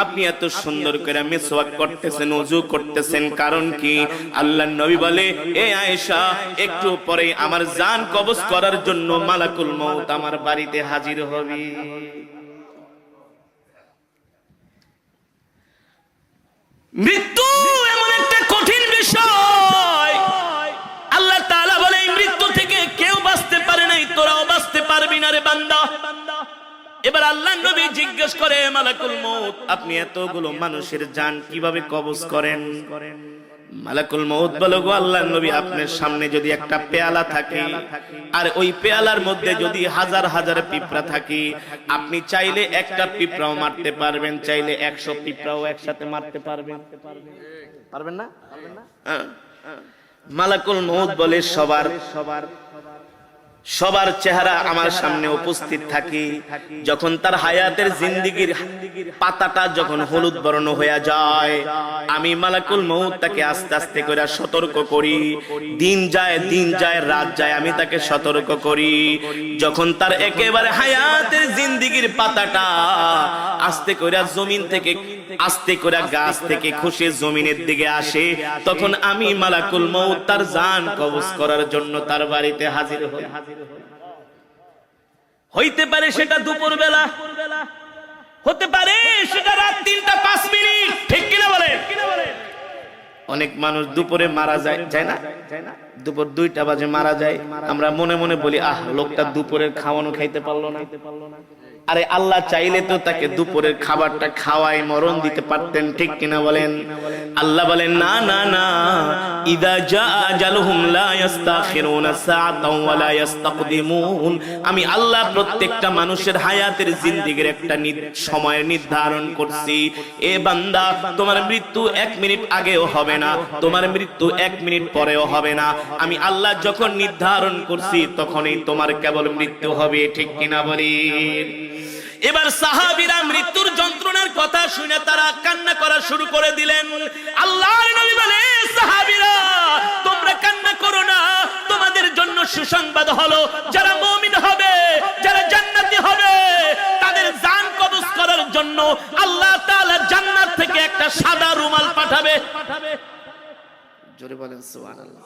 আপনি এত সুন্দর করে মিসওয়াক করতেছেন, ওযু করতেছেন, কারণ কি? আল্লাহর নবী বলে, এ আয়েশা, একটু পরে আমার জান কবজ করার জন্য মালাকুল মউত আমার বাড়িতে হাজির হবে। মৃত্যু এমন একটা কঠিন বিষয়, আল্লাহ তাআলা বলে এই মৃত্যু থেকে কেউ বাঁচতে পারে নাই, তোরাও বাঁচতে পারবি না রে বান্দা। এবার আল্লাহর নবী জিজ্ঞেস করে, মালাকুল মউত, আপনি এতগুলো মানুষের জান কিভাবে কবজ করেন? মালাকুল মউত বলে, গো আল্লাহর নবী, আপনার সামনে যদি একটা পেয়ালা থাকে আর ওই পেয়ালার মধ্যে যদি হাজার হাজার পিঁপড়া থাকে, আপনি চাইলে একটা পিঁপড়াও মারতে পারবেন, চাইলে 100 পিঁপড়াও একসাথে মারতে পারবেন। পারবেন না? মালাকুল মউত বলে, সবার চেহারা আমার সামনে উপস্থিত থাকে। যখন তার হায়াতের জিন্দেগীর পাতাটা যখন হলুদ বর্ণ হয়ে যায়, আমি মালাকুল মউত তাকে আস্তে আস্তে করে সতর্ক করি। দিন যায় রাত যায়, আমি তাকে সতর্ক করি। যখন তার একেবারে হায়াতের জিন্দেগীর পাতাটা আস্তে করে জমিন থেকে, আস্তে করে গাছ থেকে খসে জমিনের দিকে আসে, তখন আমি মালাকুল মউত তার জান কবজ করার জন্য তার বাড়িতে হাজির হই। হইতে পারে সেটা দুপুর বেলা, হতে পারে সেটা রাত 3টা 5 মিনিট, ঠিক কিনা বলেন? অনেক মানুষ দুপুরে মারা যায় না, দুপুর 2টা বাজে মারা যায়। আমরা মনে মনে বলি, আহ, লোকটা দুপুরের খাওয়ানো খাইতে পারলো না। আরে আল্লাহ চাইলে তো তাকে দুপুরের খাবারটা খাওয়াই মরণ দিতে পারতেন, ঠিক কিনা বলেন? আল্লাহ বলেন, না না না, ইদা জা আজালুহুম লা ইস্তাখিরুনা সাআতাও ওয়া লা ইস্তাকদিমুন। আমি আল্লাহ প্রত্যেকটা মানুষের হায়াতের জিন্দেগীর একটা সময় নির্ধারণ করছি। এ বান্দা, তোমার মৃত্যু 1 মিনিট আগেও হবে না, তোমার মৃত্যু 1 মিনিট পরেও হবে না। আমি আল্লাহ যখন নির্ধারণ করছি তখনই তোমার কেবল মৃত্যু হবে, ঠিক কিনা বলেন? এবার সাহাবীরা মৃত্যুর যন্ত্রণার কথা শুনে তারা কান্না করা শুরু করে দিলেন। আল্লাহর নবী বলে, সাহাবীরা, তোমরা কান্না করো না, তোমাদের জন্য সুসংবাদ হলো, যারা মুমিন হবে, যারা জান্নাতি হবে, তাদের জান কবজ করার জন্য আল্লাহ তাআলা জান্নাত থেকে একটা সাদা রুমাল পাঠাবে। জোরে বলেন সুবহানাল্লাহ।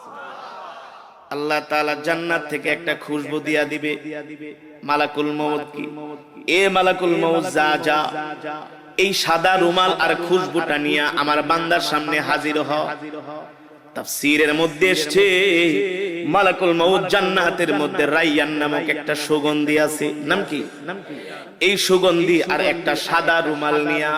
আল্লাহ তাআলা জান্নাত থেকে একটা খুশবু দিয়া দিবে। মালাকুল মউত কি, এ মালাকুল মউত, যা এই সাদা রুমাল আর খুশবুটা নিয়ে আমার বান্দার সামনে হাজির হ। তাফসীরের মধ্যে এসেছে, মালাকুল মউত জান্নাতের মধ্যে রাইয়ান নামক একটা সুগন্ধি আছে। নাম কি? এই সুগন্ধি আর একটা সাদা রুমাল নিয়া